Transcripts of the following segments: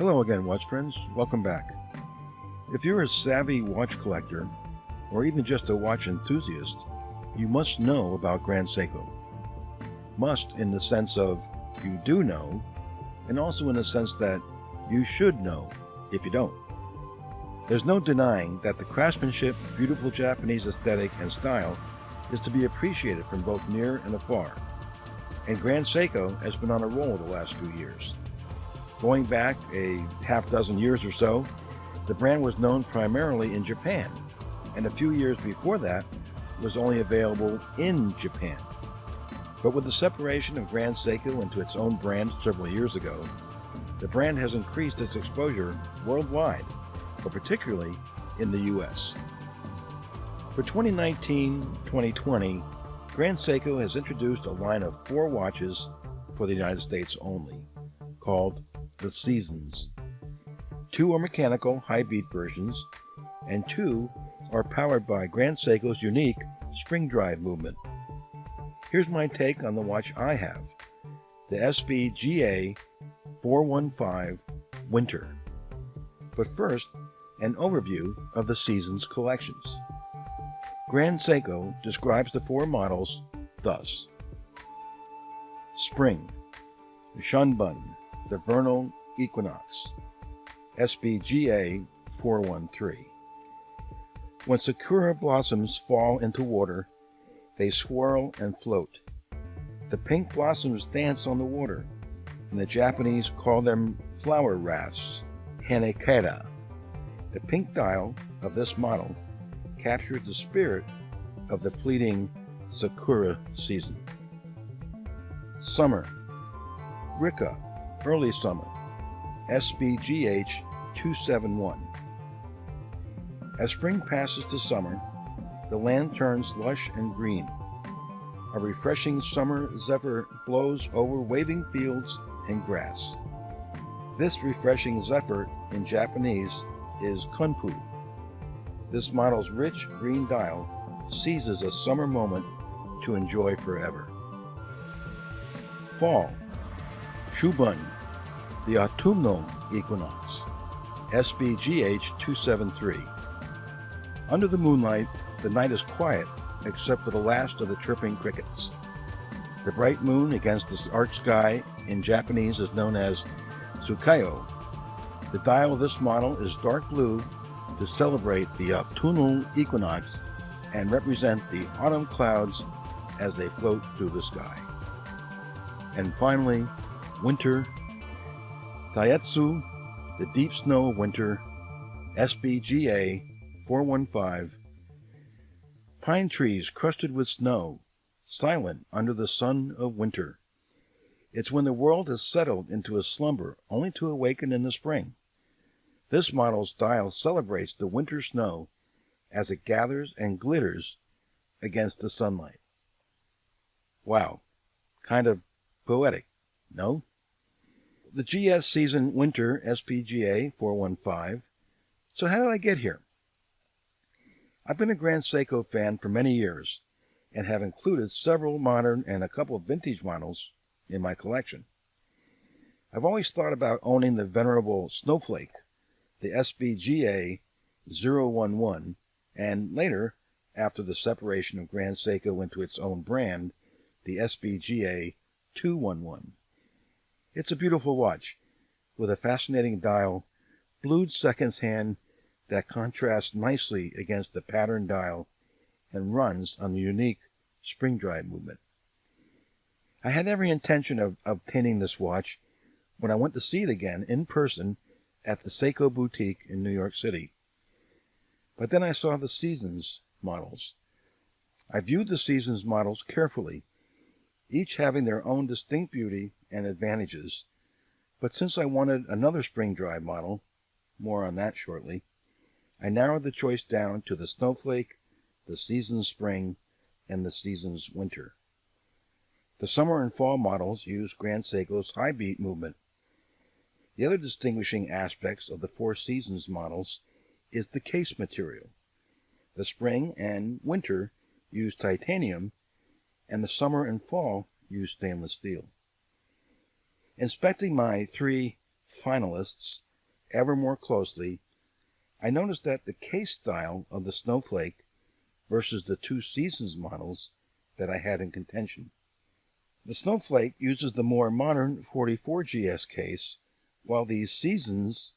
Hello again, watch friends. Welcome back. If you're a savvy watch collector, or even just a watch enthusiast, you must know about Grand Seiko. Must in the sense of you do know, and also in the sense that you should know if you don't. There's no denying that the craftsmanship, beautiful Japanese aesthetic, and style is to be appreciated from both near and afar. And Grand Seiko has been on a roll the last few years. Going back a half dozen years or so, the brand was known primarily in Japan, and a few years before that was only available in Japan. But with the separation of Grand Seiko into its own brand several years ago, the brand has increased its exposure worldwide, but particularly in the US. For 2019-2020, Grand Seiko has introduced a line of 4 watches for the United States only, called the Seasons. 2 are mechanical high-beat versions, and 2 are powered by Grand Seiko's unique spring drive movement. Here's my take on the watch I have, the SBGA415 Winter. But first, an overview of the Seasons collections. Grand Seiko describes the 4 models thus: Spring, Shunbun, the Vernal Equinox, SBGA 413. When sakura blossoms fall into water, they swirl and float. The pink blossoms dance on the water, and the Japanese call them flower rafts, hanekera. The pink dial of this model captures the spirit of the fleeting sakura season. Summer, Rika, Early Summer, SBGH 271. As spring passes to summer, the land turns lush and green. A refreshing summer zephyr blows over waving fields and grass. This refreshing zephyr in Japanese is kunpu. This model's rich green dial seizes a summer moment to enjoy forever. Fall, Shubun, the autumnal equinox, SBGH 273. Under the moonlight, the night is quiet except for the last of the chirping crickets. The bright moon against the arch sky in Japanese is known as Tsukayo. The dial of this model is dark blue to celebrate the autumnal equinox and represent the autumn clouds as they float through the sky. And finally, winter, Taetsu, the deep snow of winter, SBGA 415. Pine trees crusted with snow, silent under the sun of winter. It's when the world has settled into a slumber only to awaken in the spring. This model's dial celebrates the winter snow as it gathers and glitters against the sunlight. Wow, kind of poetic, no? The GS Season Winter SPGA 415. So how did I get here? I've been a Grand Seiko fan for many years and have included several modern and a couple of vintage models in my collection. I've always thought about owning the venerable Snowflake, the SBGA 011, and later, after the separation of Grand Seiko into its own brand, the SBGA 211. It's a beautiful watch, with a fascinating dial, blued seconds hand that contrasts nicely against the pattern dial and runs on the unique spring drive movement. I had every intention of obtaining this watch when I went to see it again in person at the Seiko boutique in New York City. But then I saw the Seasons models. I viewed the Seasons models carefully, each having their own distinct beauty and advantages. But since I wanted another spring drive model, more on that shortly, I narrowed the choice down to the Snowflake, the Seasons Spring, and the Seasons Winter. The summer and fall models use Grand Seiko's high beat movement. The other distinguishing aspects of the 4 Seasons models is the case material. The spring and winter use titanium, and the summer and fall use stainless steel. Inspecting my 3 finalists, ever more closely, I noticed that the case style of the Snowflake versus the Two Seasons models that I had in contention. The Snowflake uses the more modern 44GS case, while the Seasonses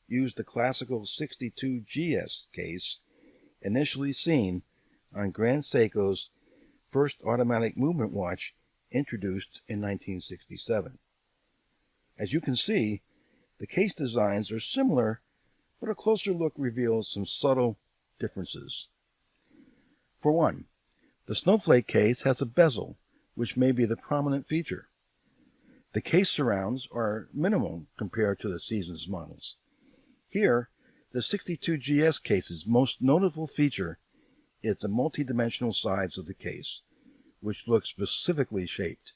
use the classical 62GS case initially seen on Grand Seiko's first automatic movement watch introduced in 1967. As you can see, the case designs are similar, but a closer look reveals some subtle differences. For one, the Snowflake case has a bezel, which may be the prominent feature. The case surrounds are minimal compared to the Seasons models. Here, the 62GS case's most notable feature is the multi-dimensional sides of the case, which look specifically shaped.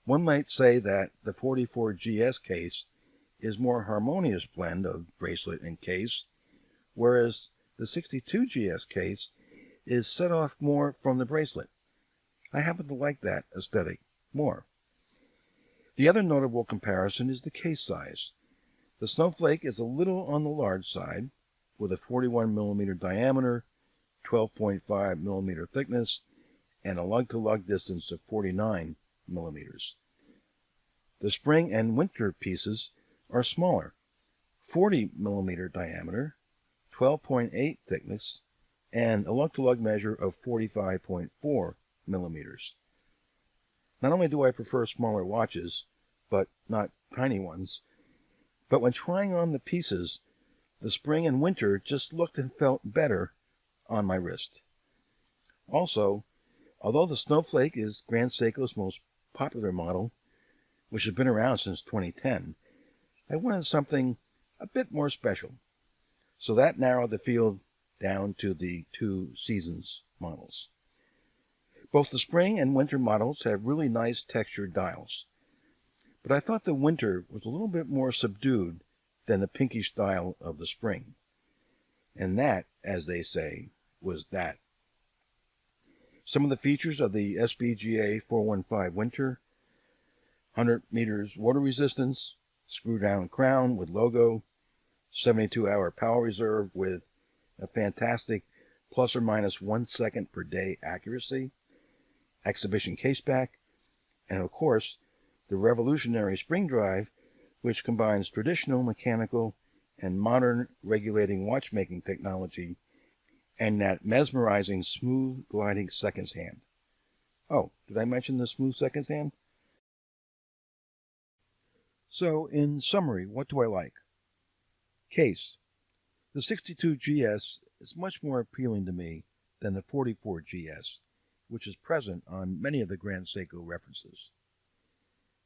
One might say that the 44GS case is a more harmonious blend of bracelet and case, whereas the 62GS case is set off more from the bracelet. I happen to like that aesthetic more. The other notable comparison is the case size. The Snowflake is a little on the large side, with a 41mm diameter, 12.5mm thickness, and a lug-to-lug distance of 49mm. The spring and winter pieces are smaller, 40mm diameter, 12.8 thickness, and a lug-to-lug measure of 45.4 millimeters. Not only do I prefer smaller watches, but not tiny ones, but when trying on the pieces, the spring and winter just looked and felt better on my wrist. Also, although the Snowflake is Grand Seiko's most popular model, which has been around since 2010, I wanted something a bit more special, so that narrowed the field down to the Two Seasons models. Both the spring and winter models have really nice textured dials, but I thought the winter was a little bit more subdued than the pinkish dial of the spring. And that, as they say, was that. Some of the features of the SBGA415 winter: 100 meters water resistance, screw-down crown with logo, 72-hour power reserve with a fantastic plus or minus 1 second per day accuracy, exhibition caseback, and of course, the revolutionary spring drive, which combines traditional mechanical and modern regulating watchmaking technology and that mesmerizing smooth gliding seconds hand. Oh, did I mention the smooth seconds hand? So, in summary, what do I like? Case. The 62GS is much more appealing to me than the 44GS, which is present on many of the Grand Seiko references.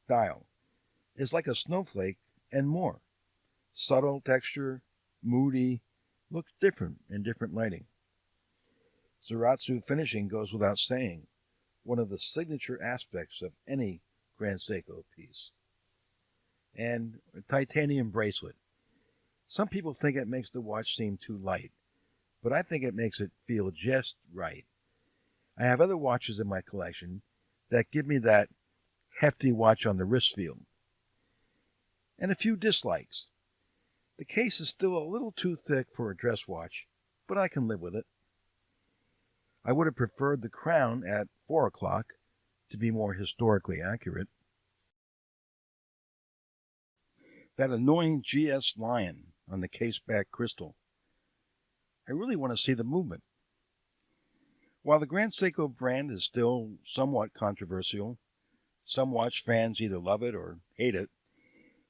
Dial is like a Snowflake and more. Subtle texture, moody, looks different in different lighting. Zaratsu finishing goes without saying, one of the signature aspects of any Grand Seiko piece. And a titanium bracelet. Some people think it makes the watch seem too light, but I think it makes it feel just right. I have other watches in my collection that give me that hefty watch on the wrist feel. And a few dislikes. The case is still a little too thick for a dress watch, but I can live with it. I would have preferred the crown at 4 o'clock to be more historically accurate. That annoying GS lion on the case back crystal. I really want to see the movement. While the Grand Seiko brand is still somewhat controversial, some watch fans either love it or hate it,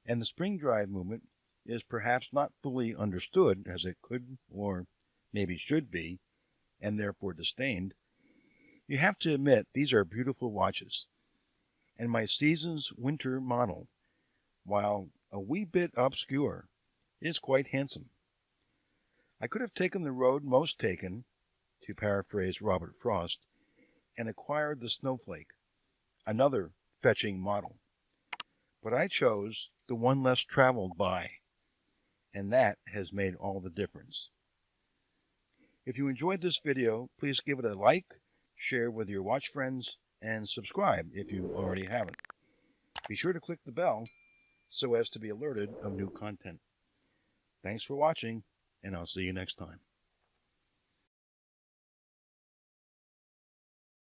and the spring drive movement is perhaps not fully understood as it could or maybe should be, and therefore disdained, you have to admit these are beautiful watches. And my Seasons winter model, while a wee bit obscure, is quite handsome. I could have taken the road most taken, to paraphrase Robert Frost, and acquired the Snowflake, another fetching model. But I chose the one less traveled by, and that has made all the difference. If you enjoyed this video, please give it a like, share with your watch friends, and subscribe if you already haven't. Be sure to click the bell so as to be alerted of new content. Thanks for watching, and I'll see you next time.